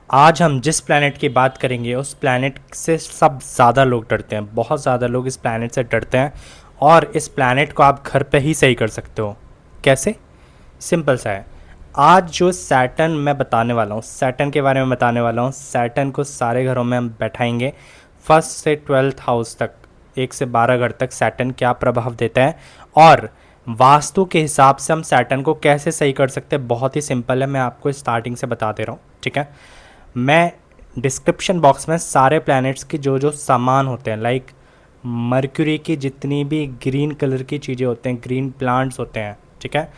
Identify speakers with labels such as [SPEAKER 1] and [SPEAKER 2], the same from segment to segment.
[SPEAKER 1] आज हम जिस प्लैनेट की बात करेंगे उस प्लैनेट से सब ज़्यादा लोग डरते हैं, बहुत ज़्यादा लोग इस प्लैनेट से डरते हैं। और इस प्लैनेट को आप घर पे ही सही कर सकते हो। कैसे? सिंपल सा है। आज जो सैटर्न मैं बताने वाला हूँ, सैटर्न के बारे में बताने वाला हूँ। सैटर्न को सारे घरों में हम बैठाएंगे, फर्स्ट से 12th हाउस तक, 1 से 12 घर तक सैटर्न क्या प्रभाव देता है और वास्तु के हिसाब से हम सैटर्न को कैसे सही कर सकते हैं। बहुत ही सिंपल है, मैं आपको स्टार्टिंग से बता दे रहा हूँ, ठीक है। मैं डिस्क्रिप्शन बॉक्स में सारे प्लैनेट्स की जो जो सामान होते हैं, लाइक मर्क्यूरी की जितनी भी ग्रीन कलर की चीज़ें होते हैं, ग्रीन प्लांट्स होते हैं, ठीक है,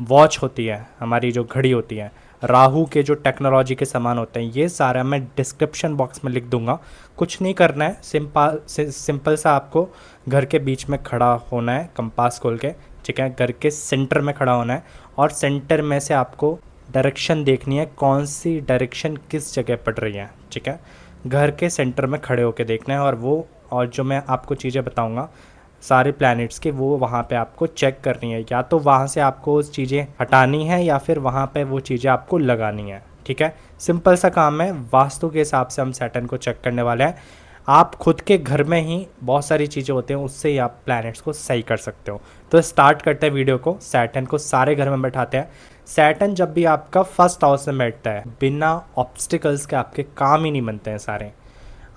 [SPEAKER 1] वॉच होती है, हमारी जो घड़ी होती है, राहु के जो टेक्नोलॉजी के सामान होते हैं, ये सारा मैं डिस्क्रिप्शन बॉक्स में लिख दूंगा। कुछ नहीं करना है, सिंपल सा आपको घर के बीच में खड़ा होना है कंपास खोल के, ठीक है। घर के सेंटर में खड़ा होना है और सेंटर में से आपको डायरेक्शन देखनी है, कौन सी डायरेक्शन किस जगह पड़ रही है, ठीक है। घर के सेंटर में खड़े होकर देखना है और जो मैं आपको चीज़ें बताऊंगा सारे प्लैनेट्स के, वो वहाँ पे आपको चेक करनी है। या तो वहाँ से आपको उस चीज़ें हटानी है या फिर वहाँ पे वो चीज़ें आपको लगानी है, ठीक है। सिंपल सा काम है। वास्तु के हिसाब से हम सैटर्न को चेक करने वाले हैं। आप खुद के घर में ही बहुत सारी चीज़ें होती हैं, उससे ही आप प्लैनेट्स को सही कर सकते हो। तो स्टार्ट करते हैं वीडियो को। सैटर्न को सारे घर में बैठाते हैं। सैटर्न जब भी आपका फर्स्ट हाउस में बैठता है, बिना ऑब्स्टिकल्स के आपके काम ही नहीं बनते हैं सारे।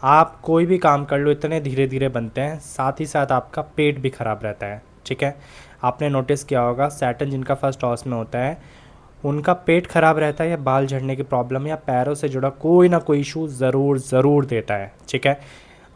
[SPEAKER 1] आप कोई भी काम कर लो, इतने धीरे धीरे बनते हैं, साथ ही साथ आपका पेट भी ख़राब रहता है, ठीक है। आपने नोटिस किया होगा, सैटर्न जिनका फर्स्ट हाउस में होता है उनका पेट खराब रहता है, या बाल झड़ने की प्रॉब्लम या पैरों से जुड़ा कोई ना कोई इशू ज़रूर ज़रूर देता है, ठीक है।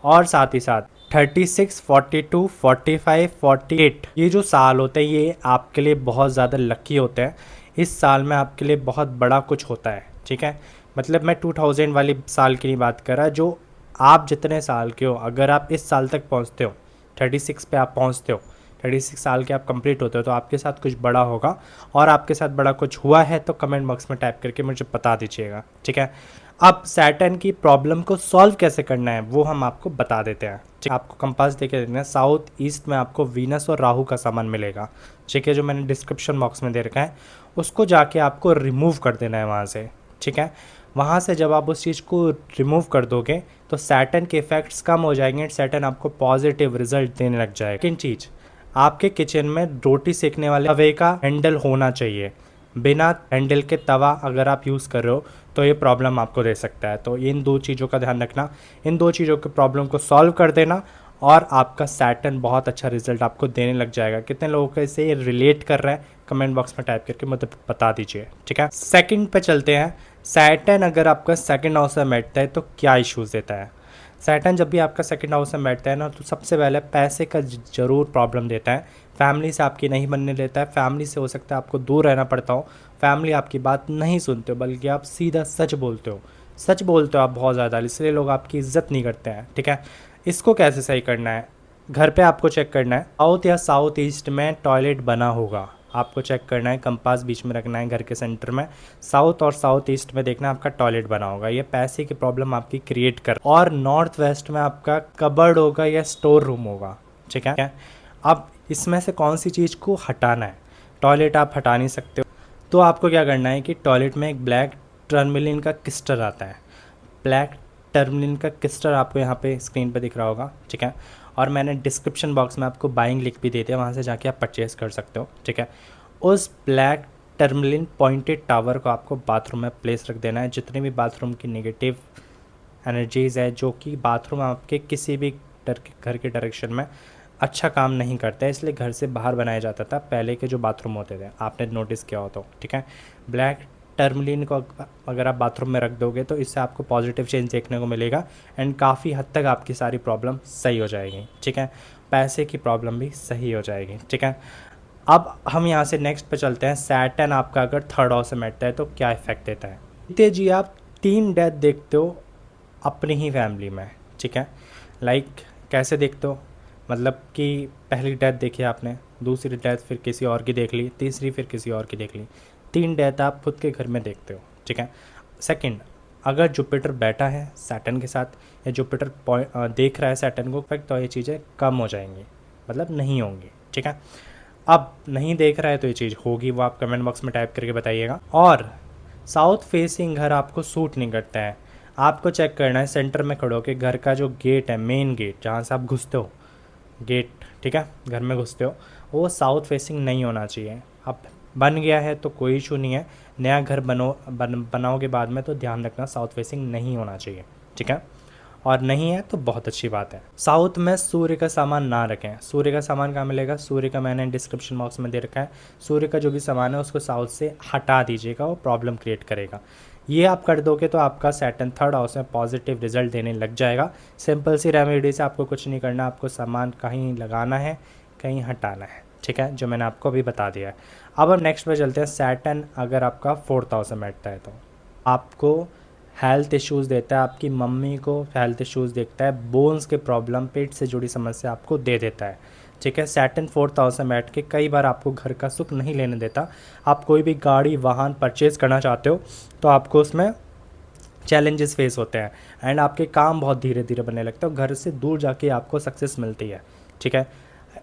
[SPEAKER 1] और साथ ही साथ 36, 42, 45, 48 ये जो साल होते हैं, ये आपके लिए बहुत ज़्यादा लकी होते हैं। इस साल में आपके लिए बहुत बड़ा कुछ होता है, ठीक है। मतलब मैं 2000 वाली साल की नहीं बात कर रहा, जो आप जितने साल के हो, अगर आप इस साल तक पहुंचते हो, 36 पे आप पहुंचते हो, 36 साल के आप कंप्लीट होते हो, तो आपके साथ कुछ बड़ा होगा। और आपके साथ बड़ा कुछ हुआ है तो कमेंट बॉक्स में टाइप करके मुझे बता दीजिएगा, ठीक है। अब सैटर्न की प्रॉब्लम को सॉल्व कैसे करना है वो हम आपको बता देते हैं, ठीक। आपको कंपास देके देना है, साउथ ईस्ट में आपको वीनस और राहु का सामान मिलेगा, ठीक है, जो मैंने डिस्क्रिप्शन बॉक्स में दे रखा है। उसको जाके आपको रिमूव कर देना है वहाँ से, ठीक है। वहाँ से जब आप उस चीज़ को रिमूव कर दोगे तो सैटर्न के इफेक्ट्स कम हो जाएंगे। सैटर्न आपको पॉजिटिव रिजल्ट देने लग जाएगा। लेकिन चीज़, आपके किचन में रोटी सेकने वाले तवे का हैंडल होना चाहिए। बिना हैंडल के तवा अगर आप यूज़ कर रहे हो तो ये प्रॉब्लम आपको दे सकता है। तो इन दो चीज़ों का ध्यान रखना, इन दो चीज़ों के प्रॉब्लम को सॉल्व कर देना और आपका सैटर्न बहुत अच्छा रिजल्ट आपको देने लग जाएगा। कितने लोगों को इससे रिलेट कर रहा है कमेंट बॉक्स में टाइप करके मुझे बता दीजिए, ठीक है। सेकंड पे चलते हैं। सैटर्न अगर आपका सेकंड हाउस में बैठता है तो क्या इश्यूज़ देता है। सैटर्न जब भी आपका सेकंड हाउस में बैठता है ना, तो सबसे पहले पैसे का ज़रूर प्रॉब्लम देता है। फैमिली से आपकी नहीं बनने देता है। फैमिली से हो सकता है आपको दूर रहना पड़ता हो। फैमिली आपकी बात नहीं सुनते हो, बल्कि आप सीधा सच बोलते हो। सच बोलते हो आप बहुत ज़्यादा, इसलिए लोग आपकी इज्जत नहीं करते हैं, ठीक है। इसको कैसे सही करना है? घर पे आपको चेक करना है, साउथ या साउथ ईस्ट में टॉयलेट बना होगा, आपको चेक करना है, कंपास बीच में रखना है घर के सेंटर में, साउथ और साउथ ईस्ट में देखना आपका टॉयलेट बना होगा। ये पैसे की प्रॉब्लम आपकी क्रिएट कर। और नॉर्थ वेस्ट में आपका कबर्ड होगा या स्टोर रूम होगा, ठीक है। अब इसमें से कौन सी चीज़ को हटाना है? टॉयलेट आप हटा नहीं सकते हो, तो आपको क्या करना है कि टॉयलेट में एक ब्लैक टर्मलिन का क्रिस्टल आता है। ब्लैक टर्मलिन का क्रिस्टल आपको यहाँ पे स्क्रीन पे दिख रहा होगा, ठीक है। और मैंने डिस्क्रिप्शन बॉक्स में आपको बाइंग लिंक भी दे दिया, वहाँ से जाके आप परचेज़ कर सकते हो, ठीक है। उस ब्लैक टर्मलिन पॉइंटेड टावर को आपको बाथरूम में प्लेस रख देना है। जितने भी बाथरूम की नेगेटिव एनर्जीज़ है, जो कि बाथरूम आपके किसी भी घर के डायरेक्शन में अच्छा काम नहीं करता है, इसलिए घर से बाहर बनाया जाता था पहले के जो बाथरूम होते थे, आपने नोटिस किया हो तो, ठीक है। ब्लैक टर्मलिन को अगर आप बाथरूम में रख दोगे तो इससे आपको पॉजिटिव चेंज देखने को मिलेगा एंड काफ़ी हद तक आपकी सारी प्रॉब्लम सही हो जाएगी, ठीक है। पैसे की प्रॉब्लम भी सही हो जाएगी, ठीक है। अब हम यहाँ से नेक्स्ट पे चलते हैं। सैटर्न आपका अगर थर्ड हाउस में बैठता है तो क्या इफेक्ट देता है? देखते जी, आप 3 डेथ देखते हो अपनी ही फैमिली में, ठीक है। लाइक कैसे देखते हो? मतलब कि पहली डेथ देखी आपने, दूसरी डेथ फिर किसी और की देख ली, तीसरी फिर किसी और की देख ली, 3 डेथ आप खुद के घर में देखते हो, ठीक है। सेकंड, अगर जुपिटर बैठा है सैटर्न के साथ या जुपिटर देख रहा है सैटर्न को इफेक्ट, तो ये चीज़ें कम हो जाएंगी, मतलब नहीं होंगी, ठीक है। अब नहीं देख रहा है तो ये चीज़ होगी, वो आप कमेंट बॉक्स में टाइप करके बताइएगा। और साउथ फेसिंग घर आपको सूट नहीं करता है। आपको चेक करना है सेंटर में खड़े होकर घर का जो गेट है, मेन गेट जहाँ से आप घुसते हो, गेट, ठीक है, घर में घुसते हो, वो साउथ फेसिंग नहीं होना चाहिए। अब बन गया है तो कोई इशू नहीं है, नया घर बनाओगे बाद में तो ध्यान रखना साउथ फेसिंग नहीं होना चाहिए, ठीक है। और नहीं है तो बहुत अच्छी बात है। साउथ में सूर्य का सामान ना रखें। सूर्य का सामान कहाँ मिलेगा? सूर्य का मैंने डिस्क्रिप्शन बॉक्स में दे रखा है। सूर्य का जो भी सामान है उसको साउथ से हटा दीजिएगा, वो प्रॉब्लम क्रिएट करेगा। ये आप कर दोगे तो आपका सैटर्न थर्ड हाउस में पॉजिटिव रिजल्ट देने लग जाएगा। सिंपल सी रेमेडी से आपको कुछ नहीं करना, आपको सामान कहीं लगाना है, कहीं हटाना है, ठीक है, जो मैंने आपको अभी बता दिया है। अब हम नेक्स्ट पे चलते हैं। सैटर्न अगर आपका 4th हाउस में बैठता है तो आपको हेल्थ इश्यूज़ देता है, आपकी मम्मी को हेल्थ इश्यूज़ देखता है, बोन्स के प्रॉब्लम, पेट से जुड़ी समस्या आपको दे देता है, ठीक है। सैटर्न 4th हाउस में बैठ के कई बार आपको घर का सुख नहीं लेने देता। आप कोई भी गाड़ी वाहन परचेज़ करना चाहते हो तो आपको उसमें चैलेंजेस फेस होते हैं एंड आपके काम बहुत धीरे धीरे बनने लगते हैं, घर से दूर जाके आपको सक्सेस मिलती है, ठीक है।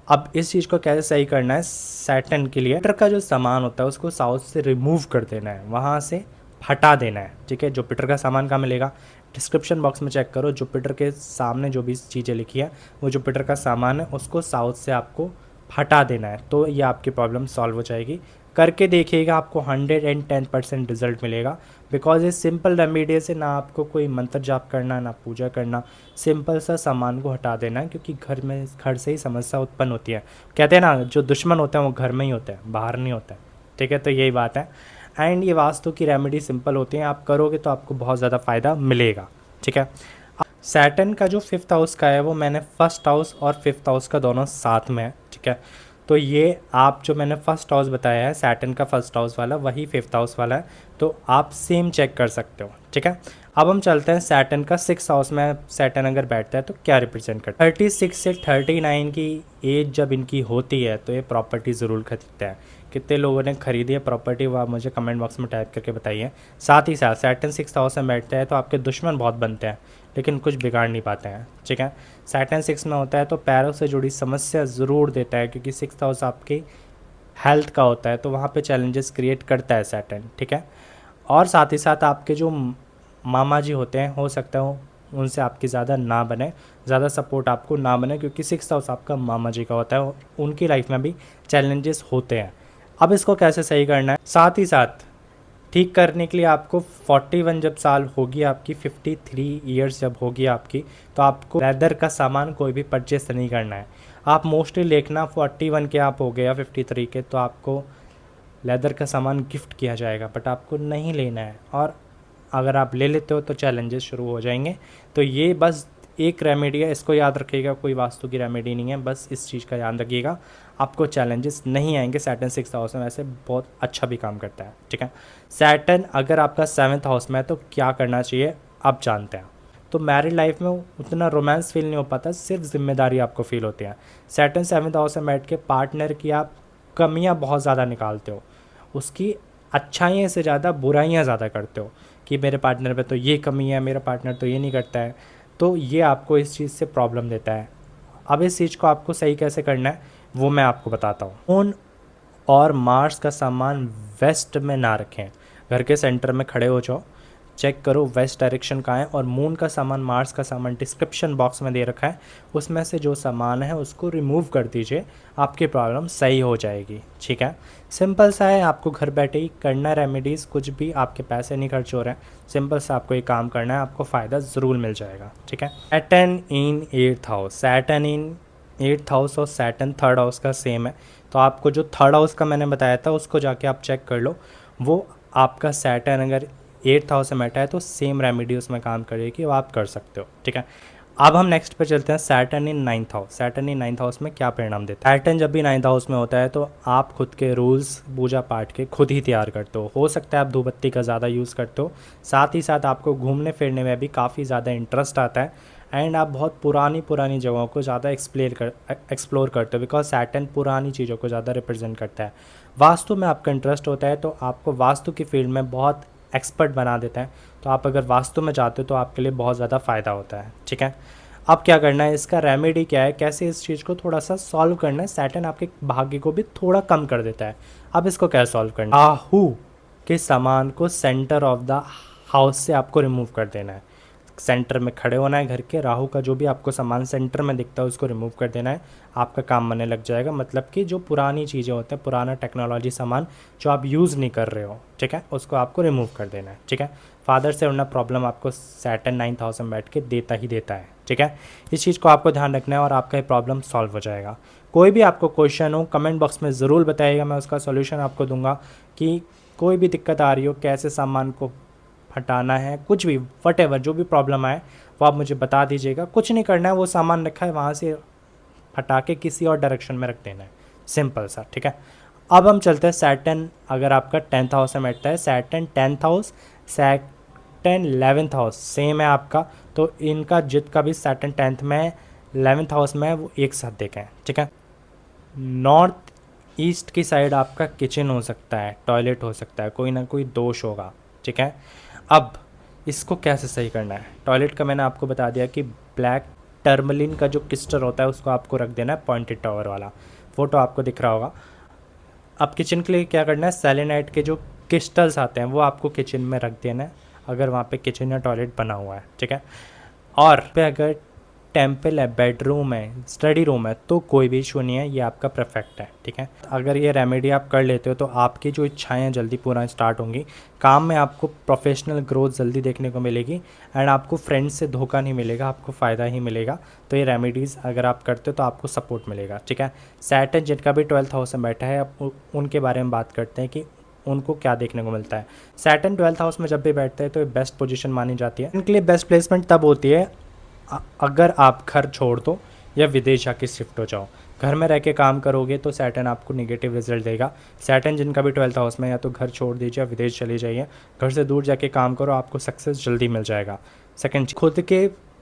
[SPEAKER 1] अब इस चीज़ को कैसे सही करना है? सैटर्न के लिए जुपिटर का जो सामान होता है उसको साउथ से रिमूव कर देना है, वहाँ से हटा देना है, ठीक है। जुपिटर का सामान कहाँ मिलेगा? डिस्क्रिप्शन बॉक्स में चेक करो, जुपिटर के सामने जो भी चीज़ें लिखी है वो जुपिटर का सामान है, उसको साउथ से आपको हटा देना है, तो ये आपकी प्रॉब्लम सॉल्व हो जाएगी। करके देखिएगा, आपको 110% रिजल्ट मिलेगा। बिकॉज ये सिंपल रेमेडी से ना आपको कोई मंत्र जाप करना, ना पूजा करना, सिंपल सा सामान को हटा देना है, क्योंकि घर से ही समस्या उत्पन्न होती है। कहते हैं ना, जो दुश्मन होते हैं वो घर में ही होते हैं, बाहर नहीं होता है, ठीक है। तो यही बात है। एंड ये वास्तु की रेमेडी सिंपल होती हैं, आप करोगे तो आपको बहुत ज़्यादा फ़ायदा मिलेगा, ठीक है। सैटर्न का जो 5th हाउस का है वो मैंने 1st हाउस और 5th हाउस का दोनों साथ में है, ठीक है। तो ये आप जो मैंने 1st हाउस बताया है, सैटर्न का 1st हाउस वाला वही 5th हाउस वाला है, तो आप सेम चेक कर सकते हो, ठीक है। अब हम चलते हैं सैटर्न का 6th हाउस में। सैटर्न अगर बैठता है तो क्या रिप्रेजेंट करता है? 36 से 39 की एज जब इनकी होती है तो ये प्रॉपर्टी ज़रूर खरीदता है। कितने लोगों ने खरीदी है प्रॉपर्टी, वो आप मुझे कमेंट बॉक्स में टाइप करके बताइए। साथ ही साथ सैटर्न 6th हाउस में बैठता है तो आपके दुश्मन बहुत बनते हैं लेकिन कुछ बिगाड़ नहीं पाते हैं, ठीक है। सैटर्न 6 में होता है तो पैरों से जुड़ी समस्या ज़रूर देता है, क्योंकि 6th हाउस आपकी हेल्थ का होता है, तो वहाँ पे चैलेंजेस क्रिएट करता है सैटर्न, ठीक है। और साथ ही साथ आपके जो मामा जी होते हैं, हो सकता है उनसे आपकी ज़्यादा ना बने, ज़्यादा सपोर्ट आपको ना बने, क्योंकि 6th हाउस आपका मामा जी का होता है, उनकी लाइफ में भी चैलेंजेस होते हैं। अब इसको कैसे सही करना है? साथ ही साथ ठीक करने के लिए आपको 41 जब साल होगी आपकी, 53 ईयर्स जब होगी आपकी, तो आपको लेदर का सामान कोई भी परचेस नहीं करना है। आप मोस्टली देखना 41 के आप हो गए या 53 के तो आपको लेदर का सामान गिफ्ट किया जाएगा, बट आपको नहीं लेना है। और अगर आप ले लेते हो तो चैलेंजेस शुरू हो जाएंगे। तो ये बस एक रेमेडी है, इसको याद रखिएगा, कोई वास्तु की रेमेडी नहीं है, बस इस चीज़ का ध्यान रखिएगा, आपको चैलेंजेस नहीं आएंगे। सैटर्न 6th हाउस में वैसे बहुत अच्छा भी काम करता है, ठीक है। सैटर्न अगर आपका 7th हाउस में है तो क्या करना चाहिए आप जानते हैं। तो मैरिड लाइफ में उतना रोमांस फील नहीं हो पाता, सिर्फ जिम्मेदारी आपको फील होती है। सैटर्न 7th हाउस में बैठ के पार्टनर की आप कमियाँ बहुत ज़्यादा निकालते हो, उसकी अच्छाइयों से ज़्यादा बुराइयाँ ज़्यादा करते हो, कि मेरे पार्टनर पे तो ये कमी है, मेरा पार्टनर तो ये नहीं करता है, तो ये आपको इस चीज़ से प्रॉब्लम देता है। अब इस चीज़ को आपको सही कैसे करना है वो मैं आपको बताता हूँ। मून और मार्स का सामान वेस्ट में ना रखें। घर के सेंटर में खड़े हो जाओ, चेक करो वेस्ट डायरेक्शन कहाँ है, और मून का सामान, मार्स का सामान डिस्क्रिप्शन बॉक्स में दे रखा है, उसमें से जो सामान है उसको रिमूव कर दीजिए, आपकी प्रॉब्लम सही हो जाएगी, ठीक है। सिंपल सा है, आपको घर बैठे ही करना है रेमेडीज़, कुछ भी आपके पैसे नहीं खर्च हो रहे हैं, सिंपल सा आपको ये काम करना है, आपको फ़ायदा ज़रूर मिल जाएगा, ठीक है। सैटर्न इन 8th हाउस, सैटर्न इन 8th हाउस और सैटर्न 3rd हाउस का सेम है, तो आपको जो 3rd हाउस का मैंने बताया था उसको जाके आप चेक कर लो, वो आपका सैटर्न अगर 8th हाउस में बैठा है तो सेम रेमेडी उसमें काम करेगी, वो आप कर सकते हो, ठीक है। अब हम नेक्स्ट पे चलते हैं, सैटर्न इन 9th हाउस। सैटर्न इन 9th हाउस में क्या परिणाम देता है? सैटर्न जब भी 9th हाउस में होता है तो आप खुद के रूल्स पूजा पाठ के खुद ही तैयार करते हो सकता है आप धूप बत्ती का ज़्यादा यूज़ करते हो, साथ ही साथ आपको घूमने फिरने में भी काफ़ी ज़्यादा इंटरेस्ट आता है, एंड आप बहुत पुरानी जगहों को ज़्यादा एक्सप्लोर करते हो, बिकॉज सैटर्न पुरानी चीज़ों को ज़्यादा रिप्रेजेंट करता है। वास्तु में आपका इंटरेस्ट होता है तो आपको वास्तु की फील्ड में बहुत एक्सपर्ट बना देता है, तो आप अगर वास्तु में जाते हो तो आपके लिए बहुत ज़्यादा फ़ायदा होता है, ठीक है। अब क्या करना है, इसका रेमेडी क्या है, कैसे इस चीज़ को थोड़ा सा सॉल्व करना है। सैटर्न आपके भाग्य को भी थोड़ा कम कर देता है, अब इसको कैसे सॉल्व करना है? राहु कि सामान को सेंटर ऑफ द हाउस से आपको रिमूव कर देना है। सेंटर में खड़े होना है घर के, राहु का जो भी आपको सामान सेंटर में दिखता है उसको रिमूव कर देना है, आपका काम बनने लग जाएगा। मतलब कि जो पुरानी चीज़ें होते हैं, पुराना टेक्नोलॉजी सामान जो आप यूज़ नहीं कर रहे हो, ठीक है, उसको आपको रिमूव कर देना है, ठीक है। फादर से उड़ना प्रॉब्लम आपको सैटर्न 9000 बैठ के देता ही देता है, ठीक है। इस चीज़ को आपको ध्यान रखना है और आपका ये प्रॉब्लम सॉल्व हो जाएगा। कोई भी आपको क्वेश्चन हो कमेंट बॉक्स में ज़रूर बताइएगा, मैं उसका सॉल्यूशन आपको दूंगा कि कोई भी दिक्कत आ रही हो, कैसे सामान को हटाना है, कुछ भी वटेवर जो भी प्रॉब्लम आए वो आप मुझे बता दीजिएगा। कुछ नहीं करना है, वो सामान रखा है वहाँ से हटा के किसी और डायरेक्शन में रख देना है, सिंपल सा, ठीक है। अब हम चलते हैं सैटर्न, अगर आपका 10th हाउस में बैठता है, Saturn 10th house, Saturn 11th house same है आपका, तो इनका जितना भी सैटर्न 10th में 11th हाउस में है वो एक साथ देखें, ठीक है। नॉर्थ ईस्ट की साइड आपका किचन हो सकता है, टॉयलेट हो सकता है, कोई ना कोई दोष होगा, ठीक है। अब इसको कैसे सही करना है, टॉयलेट का मैंने आपको बता दिया कि ब्लैक टर्मलिन का जो क्रिस्टल होता है उसको आपको रख देना है, पॉइंटेड टावर वाला, फोटो आपको दिख रहा होगा। अब किचन के लिए क्या करना है, सेलेनाइट के जो क्रिस्टल्स आते हैं वो आपको किचन में रख देना है, अगर वहाँ पे किचन या टॉयलेट बना हुआ है, ठीक है। और पे अगर टेम्पल है, बेडरूम है, स्टडी रूम है, तो कोई भी इशू नहीं है, ये आपका परफेक्ट है, ठीक है। अगर ये रेमेडी आप कर लेते हो तो आपकी जो इच्छाएं हैं जल्दी पूरा स्टार्ट होंगी, काम में आपको प्रोफेशनल ग्रोथ जल्दी देखने को मिलेगी एंड आपको फ्रेंड्स से धोखा नहीं मिलेगा, आपको फ़ायदा ही मिलेगा। तो ये रेमेडीज़ अगर आप करते हो तो आपको सपोर्ट मिलेगा, ठीक है। सैटर्न जिनका भी 12th हाउस में बैठा है, अब उनके बारे में बात करते हैं कि उनको क्या देखने को मिलता है। सैटर्न 12th हाउस में जब भी बैठते हैं तो ये बेस्ट पोजीशन मानी जाती है। इनके लिए बेस्ट प्लेसमेंट तब होती है अगर आप घर छोड़ दो या विदेश जाके शिफ्ट हो जाओ। घर में रह के काम करोगे तो सैटर्न आपको नेगेटिव रिजल्ट देगा। सैटर्न जिनका भी 12th हाउस में, या तो घर छोड़ दीजिए या विदेश चले जाइए, घर से दूर जाके काम करो, आपको सक्सेस जल्दी मिल जाएगा। सेकंड, खुद के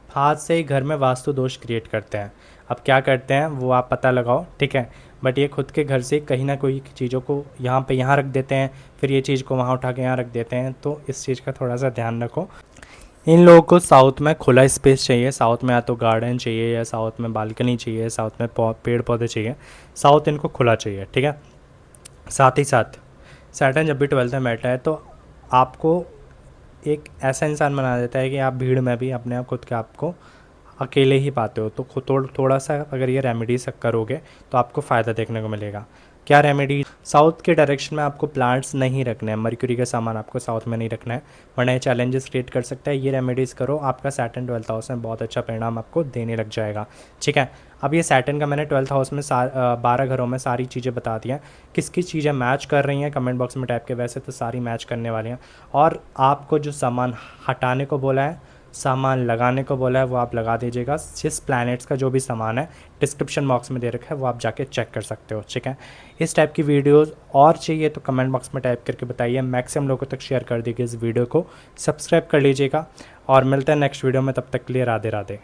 [SPEAKER 1] हाथ से ही घर में वास्तु दोष क्रिएट करते हैं। अब क्या करते हैं वो आप पता लगाओ, ठीक है। बट ये खुद के घर से कहीं ना कोई चीज़ों को यहाँ पे यहाँ रख देते हैं, फिर ये चीज़ को वहाँ उठा के यहाँ रख देते हैं, तो इस चीज़ का थोड़ा सा ध्यान रखो। इन लोगों को साउथ में खुला स्पेस चाहिए, साउथ में या तो गार्डन चाहिए या साउथ में बालकनी चाहिए, साउथ में पेड़ पौधे चाहिए, साउथ इनको खुला चाहिए, ठीक है। साथ ही साथ सैटर्न जब भी 12th में बैठा है तो आपको एक ऐसा इंसान बना देता है कि आप भीड़ में भी अपने आप खुद के आपको अकेले ही पाते हो। तो खुद थोड़ा सा अगर ये रेमेडीज करोगे तो आपको फ़ायदा देखने को मिलेगा। क्या रेमेडी, साउथ के डायरेक्शन में आपको प्लांट्स नहीं रखने हैं, मर्क्यूरी का सामान आपको साउथ में नहीं रखना है, वरना ये चैलेंजेस क्रिएट कर सकता है। ये रेमेडीज़ करो, आपका सैटर्न 12th हाउस में बहुत अच्छा परिणाम आपको देने लग जाएगा, ठीक है। अब ये सैटर्न का मैंने 12th हाउस में 12 घरों में सारी चीज़ें बता दी हैं, किस किस चीज़ें मैच कर रही हैं कमेंट बॉक्स में टाइप के, वैसे तो सारी मैच करने वाली हैं। और आपको जो सामान हटाने को बोला है, सामान लगाने को बोला है, वो आप लगा दीजिएगा। जिस प्लैनेट्स का जो भी सामान है डिस्क्रिप्शन बॉक्स में दे रखा है, वो आप जाके चेक कर सकते हो, ठीक है। इस टाइप की वीडियोस और चाहिए तो कमेंट बॉक्स में टाइप करके बताइए, मैक्सिमम लोगों तक शेयर कर दीजिए इस वीडियो को, सब्सक्राइब कर लीजिएगा और मिलते हैं नेक्स्ट वीडियो में। तब तक के लिए राधे राधे।